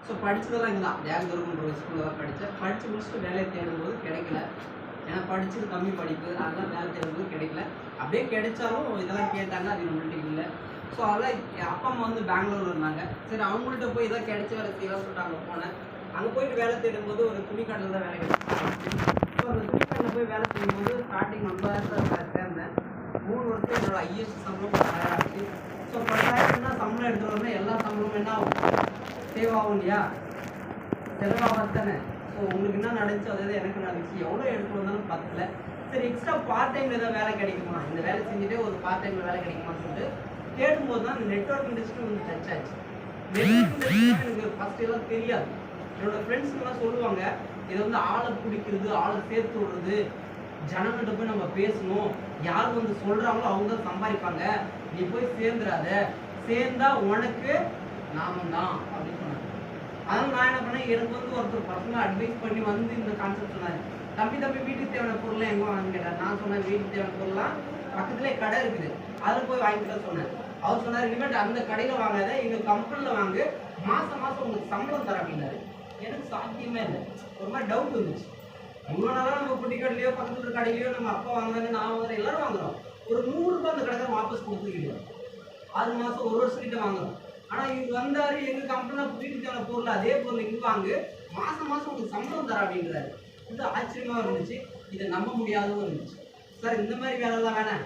So படித்ததெல்லாம் இங்கே தான் தியாகதுர்கன்ற ஒரு ஸ்கூலில் தான் படித்தேன். படித்து முடிச்சுட்டு வேலையை தேடும்போது கிடைக்கல. ஏன்னா படித்தது கம்மி படிப்பு, அதெல்லாம் வேலை தேடும்போது கிடைக்கல. அப்படியே கிடைச்சாலும் இதெல்லாம் கேட்டாங்க, அது நம்மள்ட்ட இல்லை. ஸோ அதெல்லாம் என் அப்பா அம்மா வந்து பெங்களூரில் இருந்தாங்க. சரி அவங்கள்ட்ட போய் இதாக கிடைச்ச வேலை செய்யலாம் சொல்லிட்டு அங்கே போனேன். அங்கே போயிட்டு வேலை தேடும்போது ஒரு துணிக்கடையில் தான் வேலை கிடைச்சிச்சு. ஸோ அந்த துணிக்கடையில் போய் வேலை செய்யும்போது ஸ்டார்டிங் 50,000 சேர்ந்தேன். 3 வருஷம் என்னோட ஹையஸ்ட் சம்பளம் 10,000 ஆச்சு. ஸோ 10,000 சம்பளம் எடுத்துகிட்டு எல்லா சம்பளமும் என்ன ஆகும்? சேவ் ஆகும் இல்லையா? செலவாக தானே. ஸோ உங்களுக்கு என்ன நடந்துச்சு அதாவது எனக்கு நடந்துச்சு. எவ்வளோ எடுத்துகிட்டு வந்தாலும் பத்தல. சரி எக்ஸ்ட்ரா பார்ட் டைமில் ஏதாவது வேலை கிடைக்குமா, இந்த வேலை செஞ்சுட்டே ஒரு பார்ட் டைமில் வேலை கிடைக்குமான்னு சொல்லிட்டு தேடும்போது தான் இந்த நெட்வொர்க் இண்டஸ்ட்ரி வந்து டச் ஆச்சு. நெட்வொர்க் இண்டஸ்ட்ரி எனக்கு ஃபஸ்ட் எல்லாம் தெரியாது. என்னோட ஃப்ரெண்ட்ஸுங்கெல்லாம் சொல்லுவாங்க, இதை வந்து ஆளை பிடிக்கிறது, ஆளை சேர்த்து விடுறது, ஜனங்கிட்ட போய் நம்ம பேசணும், யார் வந்து சொல்கிறாங்களோ அவங்க தான் சம்பாதிப்பாங்க, நீ போய் சேர்ந்துடாத, சேர்ந்தா உனக்கு நாமம் தான் அப்படின்னு சொன்னாங்க. அதனால நான் என்ன பண்ணேன், எனக்கு வந்து ஒருத்தர் பர்சனலாக அட்வைஸ் பண்ணி வந்து இந்த கான்செப்ட் சொன்னார். தம்பி வீட்டுக்கு தேவையான பொருள்லாம் எங்கே வாங்கன்னு கேட்டார். நான் சொன்னேன், வீட்டுக்கு தேவையான பொருள்லாம் பக்கத்துலேயே கடை இருக்குது, அதில் போய் வாங்கிக்கிட்ட சொன்னேன். அவர் சொன்னார், இனிமேட்டு அந்த கடையில் வாங்காத, எங்கள் கம்பெனியில் வாங்கு, மாதம் உங்களுக்கு சம்பளம் தர அப்படின்னாரு. எனக்கு சாத்தியமே இல்லை. ஒரு மாதிரி டவுட் வந்துச்சு. இவ்வளோ நாளாக நம்ம குட்டி கடையிலையோ பக்கத்துல கடையிலையோ நம்ம அப்பா வாங்குறாங்க, நான் வாங்குறேன், எல்லாரும் வாங்குறோம். ஒரு 100 ரூபாய் அந்த கடைக்காரன் வாபஸ் கொடுத்துக்கிடுவோம். 6 மாதம் 1 வருஷம் கிட்ட வாங்குறோம். ஆனால் இவர் வந்தார், எங்கள் கம்பெனியில் வீட்டுக்கு தேவையான பொருள் அதே பொருள் இங்கே வாங்கு, மாதம் உங்களுக்கு சம்பளம் தர அப்படின்றாரு. இது ஆச்சரியமாக இருந்துச்சு. இதை நம்ப முடியாதவும் இருந்துச்சு. சார் இந்த மாதிரி வேலைலாம் வேணாம்,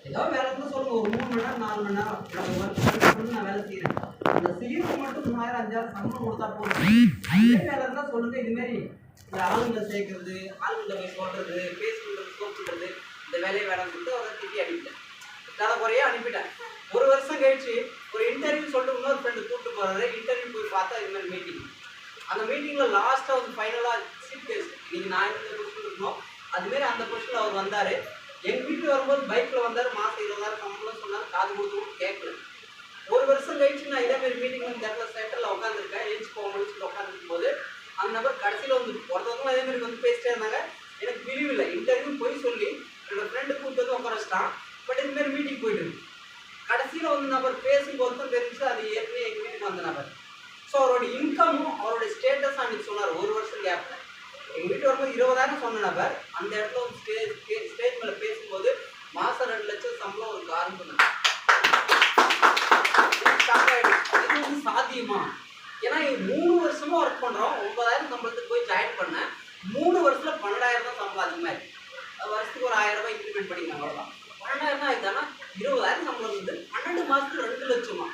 ஏதோ வேலை இருந்தால் சொல்லுங்கள், ஒரு 3 மணி நேரம் 4 மணி நேரம் நான் வேலை செய்கிறேன், அந்த செய்யறது மட்டும் 3000 5000 சம்பளம் கொடுத்தா போதும். அதே வேலை இருந்தால் சொல்லுங்கள். இதுமாரி இந்த ஆளுங்களை சேர்க்கறது, ஆளுங்களை போய் சொல்கிறது, பேசுறது, கூப்பிடுறது, இந்த வேலையை வேணாம்னு சொல்லிட்டு அவரை திட்டி அனுப்பிட்டேன். தலை குறையாக அனுப்பிட்டேன். 1 வருஷம் கழிச்சு ஒரு இன்டர்வியூ சொல்லிட்டு இன்னொரு ஃப்ரெண்டு கூப்பிட்டு போகிறாரு. இன்டர்வியூ போய் பார்த்தா இது மாதிரி மீட்டிங். அந்த மீட்டிங்கில் லாஸ்ட்டாக வந்து ஃபைனலாக சீட் கேஸ் நீங்கள் நான் இந்த பொசிஷன் இருக்கணும், அதுமாரி அந்த பொசிஷனில் அவர் வந்தார். எங்கள் வீட்டுக்கு வரும்போது பைக்கில் வந்தார். மாதம் 20,000 சம்பளம் சொன்னார். காது கொடுத்து கேட்கல. 1 வருஷம் கழிச்சு நான் இதேமாரி மீட்டிங்கில் இந்த இடத்துல சென்டரில் உட்காந்துருக்கேன். எழுச்சி போகணும்னு சொல்லி உட்காந்துருக்கும் போது அந்த நபர் கடைசியில் வந்து ஒருத்தவங்களும் அதேமாதிரி வந்து பேசிட்டே இருந்தாங்க. எனக்கு பிரிவு இல்லை. இன்டர்வியூ போய் சொல்லி என்னோட ஃப்ரெண்டு கூப்பிட்டு வந்து உட்கார வச்சிட்டான். பட் இதுமாரி மீட்டிங் போயிட்டு இருக்கு. கடைசியில் வந்து நபர் பேசும்போது தான் தெரிஞ்சு அது ஏற்கனவே எங்கள் வீட்டுக்கு வந்த நபர். ஸோ அவரோட இன்கமும் அவருடைய ஸ்டேட்டஸும் அன்றைக்கி சொன்னார். 1 வருஷம் கேப்பில் எங்கள் வீட்டு வரும்போது 20,000 சொன்ன நபர் அந்த இடத்துல வந்து ஸ்டேஜ் மேலே பேசும்போது மாதம் 2 லட்சம் சம்பளம் ஒரு காரணம் சொன்னாங்க. இது வந்து சாத்தியமா? ஏன்னா 3 வருஷமா ஒர்க் பண்ணுறோம். 9,000 சம்பளத்துக்கு போய் ஜாயின் பண்ணேன். 3 வருஷத்தில் 12,000 தான் சம்பளம். அதிகமாக வருஷத்துக்கு ஒரு 1000 ரூபாய் இன்க்ரிமெண்ட் பண்ணிக்கலாம். அவ்வளோதான். 12,000 தான் ஆயிடுச்சு. ஆனால் 20,000 சம்பளம் வந்து 12 மாதத்துக்கு 2 லட்சமா?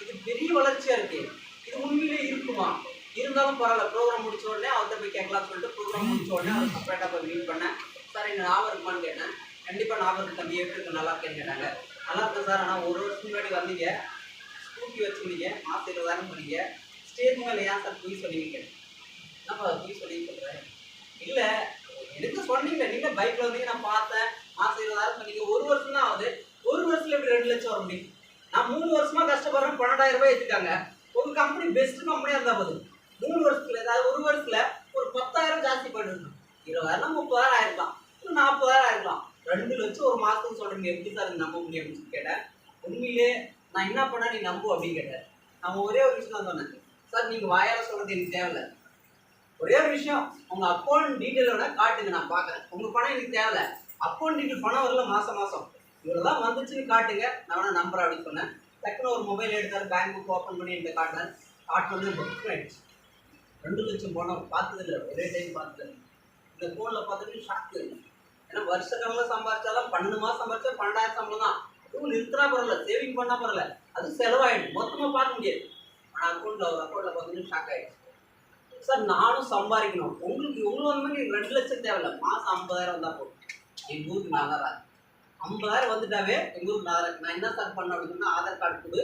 இது பெரிய வளர்ச்சியாக இருக்கு. இது உண்மையிலே இருக்குமா? இருந்தாலும் பரவாயில்ல, ப்ரோக்ராம் முடிச்ச உடனே அவர்கிட்ட போய் கேட்கலாம்னு சொல்லிட்டு ப்ரோக்ராம் முடிச்ச உடனே அவர் செப்பரேட்டாக போய் மீட் பண்ணேன். சார் என்ன ஞாபகம் இருக்குமான்னு கேட்டேன். கண்டிப்பாக ஞாபகம் இருக்கு தம்பி, எப்படி இருக்கு, நல்லா இருக்கேன்னு கேட்டாங்க. நல்லா இருக்கேன் சார், ஆனால் 1 வருஷத்துக்கு முன்னாடி வந்தீங்க, ஸ்கூட்டி வச்சுருந்தீங்க, மாதம் 20,000 பண்ணீங்க, ஸ்டேஜ் மேலே ஏன் சார் பொய் சொன்னீங்க கேட்டேன். என்னப்பா பொய் சொல்லி சொல்கிறேன்? இல்லை எனக்கு சொன்னீங்க, நீங்கள் பைக்கில் வந்தீங்க, நான் பார்த்தேன், மாதம் 20,000 பண்ணீங்க, 1 வருஷம் தான் ஆகுது, 1 வருஷத்தில் எப்படி 2 லட்சம் வர முடியும்? நான் 3 வருஷமாக கஷ்டப்படுறேன், 12,000 ரூபாய் எடுத்துக்காங்க. ஒரு கம்பெனி பெஸ்ட் கம்பெனியாக இருந்தால் போதும், 3 வருஷத்துல அதாவது 1 வருஷத்துல ஒரு 10,000 ஜாஸ்தி பண்ணிருக்கோம். 20,000 30,000 ஆயிருக்கலாம், 40,000 ஆயிருக்கலாம். 2 லட்சம் ஒரு மாதத்துக்கு சொல்கிறீங்க, எப்படி சார் நம்ப முடியும் அப்படின்னு கேட்டேன். உண்மையிலே நான் என்ன பண்ணால் நீ நம்பு அப்படின்னு கேட்டேன். நான் ஒரே ஒரு விஷயம் தான் சொன்னேன். சார் நீங்கள் வாயால் சொல்கிறது எனக்கு தேவையில்லை, ஒரே ஒரு விஷயம், உங்கள் அக்கௌண்ட் டீட்டெயிலோட காட்டுங்க, நான் பார்க்குறேன். உங்கள் பணம் எனக்கு தேவையில்லை, அக்கௌண்ட் டீட்டெயில் பணம் வரல, மாதம் இவ்வளோ தான் வந்துச்சுன்னு காட்டுங்க, நான் வேணா நம்புறேன் அப்படின்னு சொன்னேன். டக்குன்னு ஒரு மொபைல் எடுத்தார், பேங்க் புக் ஓப்பன் பண்ணி என்கிட்ட காட்டினார். காட்டு வந்து புக் ஆகிடுச்சு. 2 லட்சம் பணம் பார்த்ததில்லை, ஒரே டைம் பார்த்ததில்லை. இந்த ஃபோனில் பார்த்துட்டு ஷாக்கு. ஏன்னா வருஷ கணக்கில் சம்பாதிச்சாலும் 12 மாதம் சம்பாதிச்சா 12,000 சம்பளம் தான். அதுவும் நிறுத்தினா பரவாயில்ல, சேவிங் பண்ணால் பரவாயில்ல, அது செலவாயிடும், மொத்தமாக பார்க்க முடியாது. ஆனால் அக்கௌண்ட்டில் பார்த்துட்டு ஷாக் ஆகிடுச்சு. சார் நானும் சம்பாதிக்கணும், உங்களுக்கு வந்து 2 லட்சம் தேவையில்லை, மாதம் 50,000 வந்தால் போதும். எங்கள் ஊருக்கு நான் ஆதார் 50,000 வந்துட்டாவே எங்கள் ஊருக்கு நான் என்ன சார் பண்ண அப்படின்னா, ஆதார் கார்டு கொடு,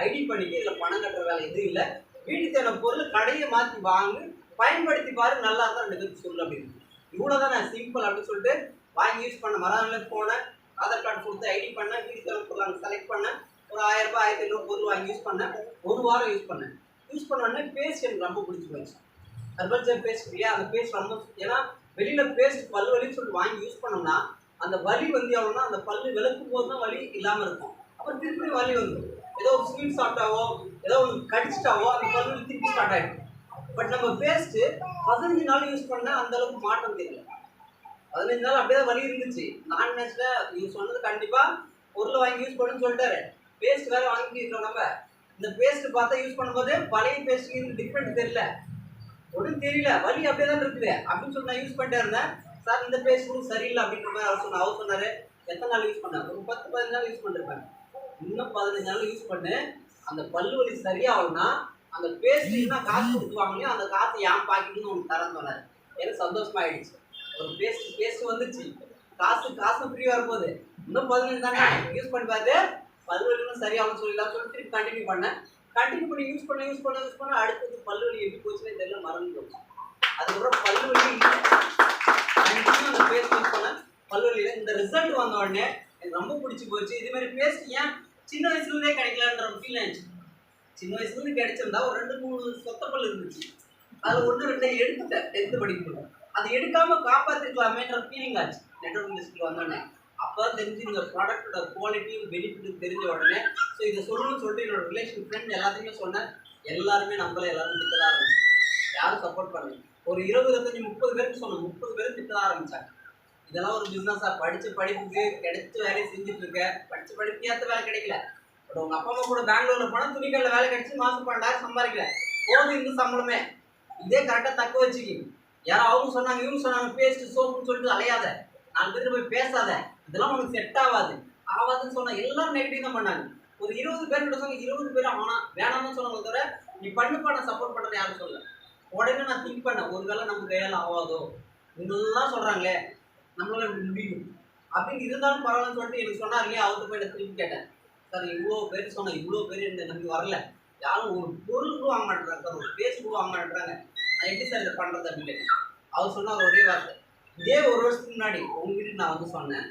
ஐடி பண்ணிக்க, இதில் பணம் கட்டுற வேலை எதுவும் இல்லை, வீட்டுக்கு தேவையான பொருள் கடையை மாற்றி வாங்கி பயன்படுத்தி பாரு, நல்லா தான் 2 பேருக்கு சொல்லு அப்படின்னு. இவ்வளோ தான் நான் சிம்பிள் அப்படின்னு சொல்லிட்டு வாங்கி யூஸ் பண்ண மறுநாள் போனேன், ஆதார் கார்டு கொடுத்து ஐடி பண்ணேன், வீட்டுக்கு தேவை பொருள் அங்கே செலக்ட் பண்ணேன், ஒரு 1000 ரூபாய் 1500 பொருள் வாங்கி யூஸ் பண்ணேன். 1 வாரம் யூஸ் பண்ணேன். யூஸ் பண்ண உடனே பேஸ்ட் எனக்கு ரொம்ப பிடிச்சி போயிடுச்சு. ஹெர்பல் பேஸ்ட் இல்லையா, அந்த பேஸ்ட் ரொம்ப, ஏன்னா வெளியில் பேஸ்ட் பல் வலின்னு சொல்லிட்டு வாங்கி யூஸ் பண்ணோம்னா அந்த வலி வந்து எவ்வளோன்னா, அந்த பல்லு விளக்கும் போது தான் வலி இல்லாமல் இருக்கும். அப்புறம் திருப்பி வலி வந்துடும். ஏதோ ஒரு ஸ்வீட் சாப்பிட்டாவோ ஏதோ ஒன்று கடிச்சிட்டாவோ அந்த பல்லு திருப்பி ஸ்டார்ட் ஆகிடும். பட் நம்ம பேஸ்ட் 15 நாள் யூஸ் பண்ண அந்த அளவுக்கு மாற்றம் தெரியல. 15 நாள் அப்படியே வலி இருந்துச்சு. நான் நினைச்சேன் நீங்க சொன்னது கண்டிப்பா பொருள் வாங்கி யூஸ் பண்ணுன்னு சொல்லிட்டாரு. பேஸ்ட் வேற வாங்கிட்டு நம்ம இந்த பேஸ்ட் பார்த்தா யூஸ் பண்ணும்போது பழைய பேஸ்ட் டிஃப்ரெண்ட் தெரியல, ஒன்றும் தெரியல, வலி அப்படியே தான் இருக்குது அப்படின்னு சொல்லி நான் யூஸ் பண்ணிட்டே இருந்தேன். சார் இந்த பேஸ்ட் சரியில்லை அப்படின்ற மாதிரி அவர் சொன்னாரு. எத்தனை நாள் யூஸ் பண்ணேன்? ஒரு 10-15 நாள் யூஸ் பண்ணிருப்பேன். இன்னும் 15 நாள் யூஸ் பண்ணு, அந்த பல்லு வலி சரியாகலன்னா அந்த பேஸ்ட் இன்னும் காசு கொடுத்து வாங்கலையும் அந்த காசு ஏன் பாக்கெட்டுன்னு ஒன்று தரேன்னு சொன்னார். எனக்கு சந்தோஷமாயிடுச்சு. ஒரு பேஸ்ட் வந்துச்சு, காசு ஃப்ரீயாக இருக்கும்போது இன்னும் 15 தானே யூஸ் பண்ணி பார்த்து பல்லு வலியும் சரியாகணும்னு சொல்லிட்டு திருப்பி கண்டினியூ பண்ணி யூஸ் பண்ண அடுத்தது பல்லு வலி எப்படி போச்சுன்னு தெரியல, மறந்து போச்சு. அதுக்கப்புறம் பல்லு வலி கண்டினியூ அந்த பேஸ்ட் யூஸ் பண்ண பல்லு வலியில் இந்த ரிசல்ட் வந்த உடனே எனக்கு ரொம்ப பிடிச்சி போச்சு. இதே மாதிரி பேஸ்ட் ஏன் சின்ன வயசுலேருந்தே கிடைக்கலான்ற ஃபீல் ஆயிடுச்சு. சின்ன வயசுலேருந்து கிடைச்சிருந்தா ஒரு 2-3 சொத்த பல் இருந்துச்சு, அதில் 1-2 எடுத்துட்டேன் 10th படிக்கும்போது. அதை எடுக்காமல் காப்பாற்றிருக்கலாமேன்ற ஃபீலிங் ஆச்சு நெட்வொர்க் இண்டஸ்ட்ரியில் வந்தோடனே. அப்போ தான் தெரிஞ்சு இந்த ப்ராடக்டோட குவாலிட்டியும் பெனிஃபிட்டும் தெரிஞ்ச உடனே ஸோ இதை சொல்லணும்னு சொல்லிட்டு என்னோட ரிலேஷன் ஃப்ரெண்ட் எல்லாத்தையுமே சொன்னேன். எல்லாருமே நம்மள எல்லாரும் திட்ட ஆரம்பிச்சு, யாரும் சப்போர்ட் பண்ணல. ஒரு 20-25-30 பேருக்கு சொன்னேன், 30 பேரும் திட்ட ஆரம்பிச்சாங்க. இதெல்லாம் ஒரு பிஸ்னஸாக படித்த படிப்புக்கு கிடைச்ச வேலையை செஞ்சுட்டு இருக்க, படித்த படிப்புக்கு ஏற்ற வேலை கிடைக்கல. பட் உங்கள் அப்பா அம்மா கூட பெங்களூரில் போனால் துணிக்கல்ல வேலை கிடைச்சி மாதம் 12,000 சம்பாதிக்கல, போதும் இந்த சம்பளமே. இதே கரெக்டாக தக்க வச்சுக்கிங்க. யாரும் அவங்க சொன்னாங்க இவங்க சொன்னாங்க பேஸ்ட் சோப்புன்னு சொல்லிட்டு அலையாத, 4 பேர் போய் பேசாத, இதெல்லாம் உனக்கு செட் ஆகாதுன்னு சொன்னால் எல்லாரும் நெகட்டிவ் தான் பண்ணாங்க. ஒரு 20 பேர்கிட்ட சொன்னாங்க, 20 பேர் ஆனால் வேணாம்னு சொன்னாங்க தவிர நீ பண்ணுப்பா நான் சப்போர்ட் பண்ணுறது யாரும் சொல்ல. உடனே நான் திங்க் பண்ணேன், ஒரு வேளை நம்ம கையால் ஆகாதோ, இதெல்லாம் சொல்கிறாங்களே நம்மளால இப்படி முடியும் அப்படின்னு இருந்தாலும் பரவாயில்லன்னு சொல்லிட்டு எனக்கு சொன்னார் இல்லையா. அவர்கிட்ட போய் நான் திருப்பி கேட்டேன், சார் இவ்வளோ பேர் சொன்னேன், இவ்வளோ பேர் என்ன நம்பி வரல, யாரும் ஒரு பொருள் கூட வாங்க மாட்டேறாங்க சார், ஒரு பேஸ்ட் கூட வாங்க மாட்டேறாங்க, நான் எப்படி சார் இதை பண்ணுறது அப்படின்னு கேட்டேன். அவர் சொன்னார் ஒரே வார்த்தை, இதே ஒரு வருஷத்துக்கு முன்னாடி உங்ககிட்ட நான் வந்து சொன்னேன்,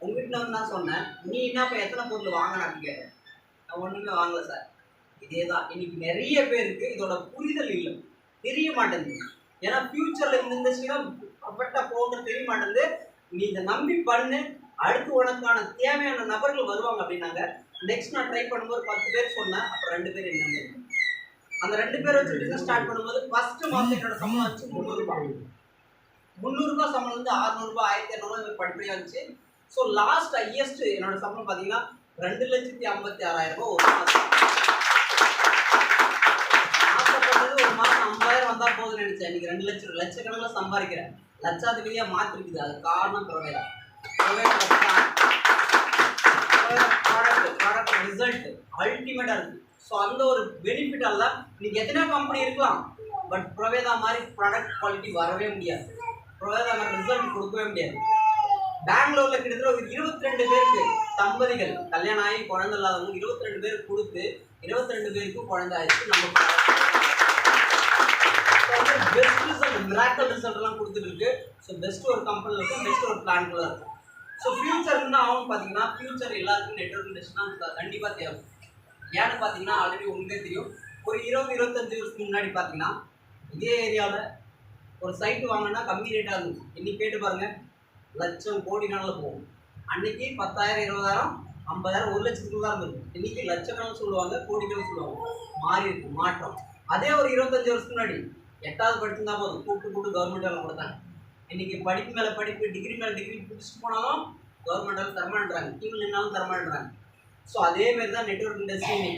உங்ககிட்ட வந்து நான் சொன்னேன் நீ என்னப்பா எத்தனை பொருள் வாங்கின அப்படின்னு கேட்டேன். நான் ஒன்றுமே வாங்கலை சார். இதே தான் இன்னைக்கு நிறைய பேருக்கு இதோட புரிதல் இல்லை, தெரிய மாட்டேங்குது. ஏன்னா ஃபியூச்சரில் இந்த இண்டஸ்ட்ரியில் பர்ஃபெக்டாக போகிறது தெரிய மாட்டேங்குது. நீ இதை நம்பி பண்ணு, அடுத்து உனக்கான தேவையான நபர்கள் வருவாங்க அப்படின்னாங்க. நெக்ஸ்ட் நான் ட்ரை பண்ணும்போது 10 பேர் சொன்னேன், அப்புறம் 2 பேர் என்ன அந்த 2 பேர் வச்சு பிஸ்னஸ் ஸ்டார்ட் பண்ணும்போது ஃபர்ஸ்ட் மாதம் என்னோட சம்பளம் வச்சு 300 ரூபாய் சம்பளம் வந்து 600 ரூபாய் 1200 படிப்படியாக இருந்துச்சு. ஸோ லாஸ்ட் ஹையஸ்ட் என்னோட சம்பளம் பார்த்தீங்கன்னா 2,56,000 ரூபாய் ஒரு மாதம். ஆசைப்பட்டது ஒரு மாதம் 50,000 வந்தால் போதும்னு நினைச்சேன். இன்னைக்கு 2 லட்சக்கணக்கில் சம்பாதிக்கிறேன். லட்சாதிபதியாக மாற்றிருக்குது. அது காரணம் ப்ரொவைடா ப்ராடக்ட் ரிசல்ட் அல்டிமேட்டாக இருக்குது. ஸோ அந்த ஒரு பெனிஃபிட்டால் தான் இன்னைக்கு எத்தனையோ கம்பெனி இருக்கலாம், பட் ப்ரொவேதா மாதிரி ப்ராடக்ட் குவாலிட்டி வரவே முடியாது, ப்ரொவேதா மாதிரி ரிசல்ட் கொடுக்கவே முடியாது. பெங்களூரில் கிட்டத்தட்ட ஒரு 22 பேருக்கு தம்பதிகள் கல்யாணம் ஆகி குழந்தை இல்லாதவங்க 22 பேருக்கு கொடுத்து 22 பேருக்கும் குழந்தை ஆயிடுச்சு. நம்ம பெஸ்ட் ரிசல்ட் மிராக்கல் ரிசல்ட்லாம் கொடுத்துட்டு இருக்கு. ஸோ பெஸ்ட் ஒரு கம்பெனியில் இருக்கும், பெஸ்ட் ஒரு பிளான்குள்ள இருக்கும். ஸோ ஃபியூச்சர்னா ஆகும் பார்த்தீங்கன்னா ஃபியூச்சர் எல்லாருக்கும் நெட்வொர்க் இண்டஸ்ட்ரினா கண்டிப்பாக தேவை. ஏன்னு பார்த்தீங்கன்னா ஆல்ரெடி உங்களுக்கே தெரியும், ஒரு 20-25 வருஷத்துக்கு முன்னாடி பார்த்தீங்கன்னா இதே ஏரியாவில் ஒரு சைட்டு வாங்கினா கம்மி ரேட்டாக இருந்துச்சு. இன்னைக்கு கேட்டு பாருங்கள், லட்சம் கோடி நாளில் போகும். அன்னைக்கு 10,000 20,000 50,000 1 லட்சத்துக்குள்ள தான் இருக்கும். இன்னைக்கு லட்சக்கணக்கில் சொல்லுவாங்க, கோடிக்கணக்கில் சொல்லுவாங்க. மாறி இருக்கு மாற்றம். அதே ஒரு 25 வருஷத்துக்கு முன்னாடி 8வது படிச்சிருந்தா போதும் கூப்பிட்டு கவர்மெண்ட் வேலை கொடுத்தாங்க. இன்னைக்கு படிப்பு மேலே படிப்பு, டிகிரி மேலே டிகிரி பிடிச்சிட்டு போனாலும் கவர்மெண்ட் வேலை தரமாட்டாங்க, கீழே நின்னாலும் தரமாட்டாங்க. ஸோ அதே மாதிரி தான் நெட்வொர்க் இண்டஸ்ட்ரி.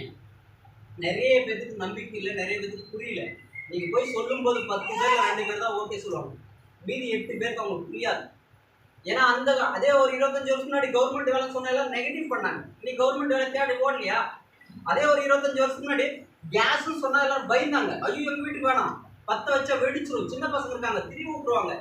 நிறைய பேருக்கு நம்பிக்கை இல்லை, நிறைய பேருக்கு புரியல. நீங்கள் போய் சொல்லும்போது 10 பேர் 2 பேர் தான் ஓகே சொல்லுவாங்க, மீதி 8 பேருக்கு அவங்களுக்கு புரியாது. ஏன்னா அதே ஒரு 25 வருஷம் முன்னாடி கவர்மெண்ட் வேலை சொன்ன எல்லாம் நெகட்டிவ் பண்ணாங்க. இன்னைக்கு கவர்மெண்ட் வேலை தேடி ஓடலையா? அதே ஒரு 25 வருஷத்துக்கு முன்னாடி கேஸ்ன்னு சொன்னா எல்லாரும் பயந்தாங்க, ஐயோ எங்கள் வீட்டுக்கு வேணாம், 10 வச்சா வெடிச்சிடும், சின்ன பசங்க இருக்காங்க திரும்பி விட்டுருவாங்க,